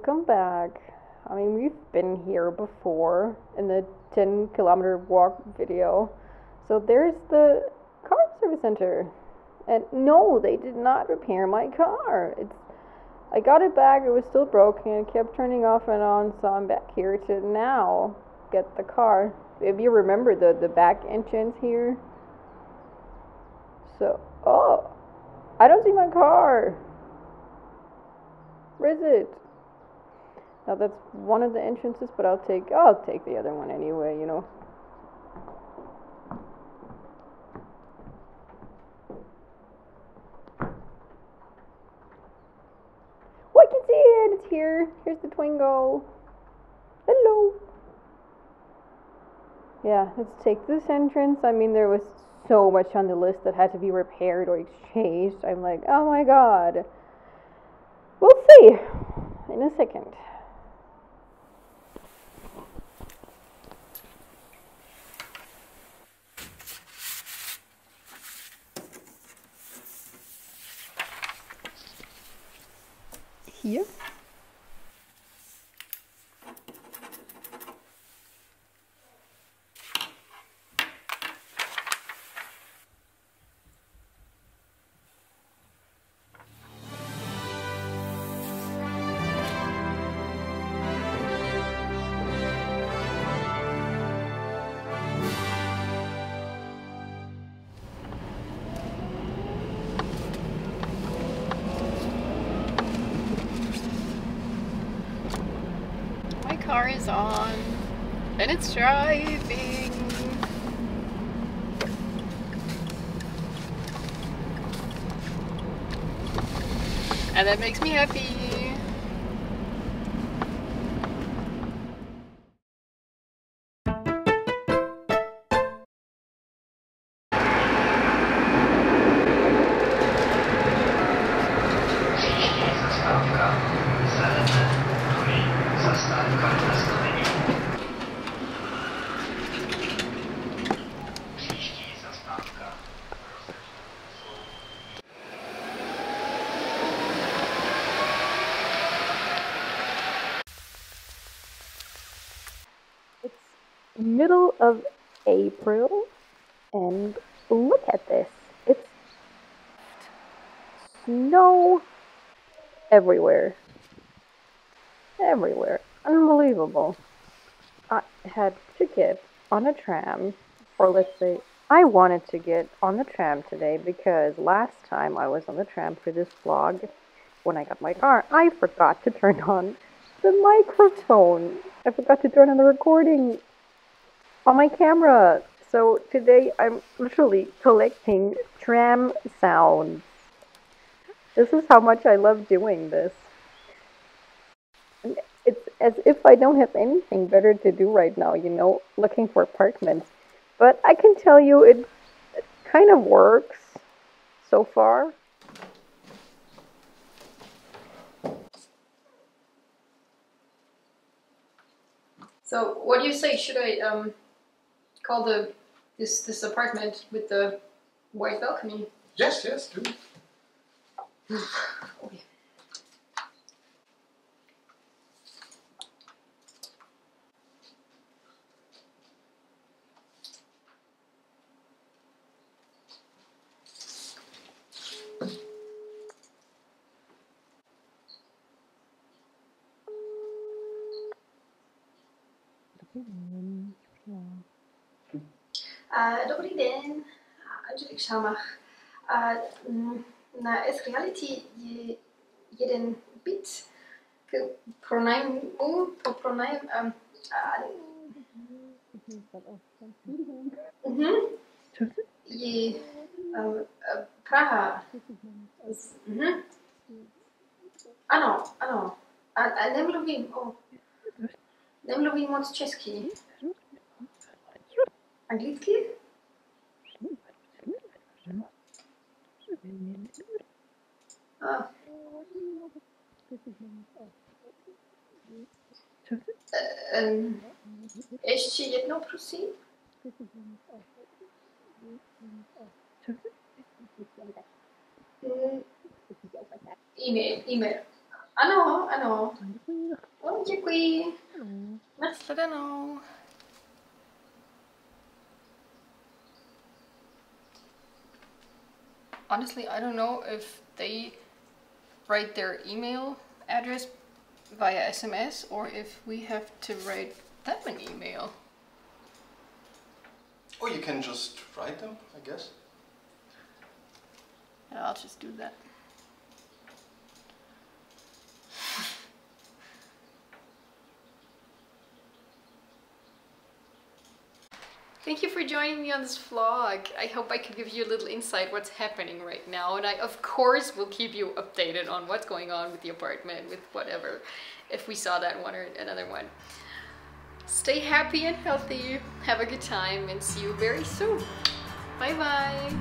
Welcome back. I mean, we've been here before in the 10-kilometer walk video. So there's the car service center. And no, they did not repair my car. I got it back, it was still broken, it kept turning off and on, so I'm back here to now get the car. If you remember the back entrance here. So, oh, I don't see my car. Where is it? Now that's one of the entrances, but I'll take the other one anyway, you know. Oh, I can see it. It's here. Here's the Twingo. Hello. Yeah, let's take this entrance. I mean, there was so much on the list that had to be repaired or exchanged. I'm like, oh my god. We'll see in a second. Here. Car is on and it's driving. And that makes me happy. It's middle of April, and look at this. It's snow everywhere. Everywhere. Unbelievable. I had to get on a tram, or let's say I wanted to get on the tram today because last time I was on the tram for this vlog, when I got my car, I forgot to turn on the microphone. I forgot to turn on the recording on my camera. So today I'm literally collecting tram sounds. This is how much I love doing this. It's as if I don't have anything better to do right now, you know, looking for apartments. But I can tell you it kind of works so far. So what do you say? Should I call this apartment with the white balcony? Yes, do. Okay. Dobrý den, Angelique Schamach. Na S-Reality jeden byt pronajem je Praha. Ano. A nemluvím moc česky. Anglicky? Ještě jednou, prosím. E-mail. Ano. Oh, děkuji. Nashledanou. Honestly, I don't know if they write their email address via SMS or if we have to write them an email. Or you can just write them, I guess. Yeah, I'll just do that. Thank you for joining me on this vlog. I hope I could give you a little insight what's happening right now, and I of course will keep you updated on what's going on with the apartment, with whatever, if we saw that one or another one. Stay happy and healthy, have a good time, and see you very soon. Bye bye!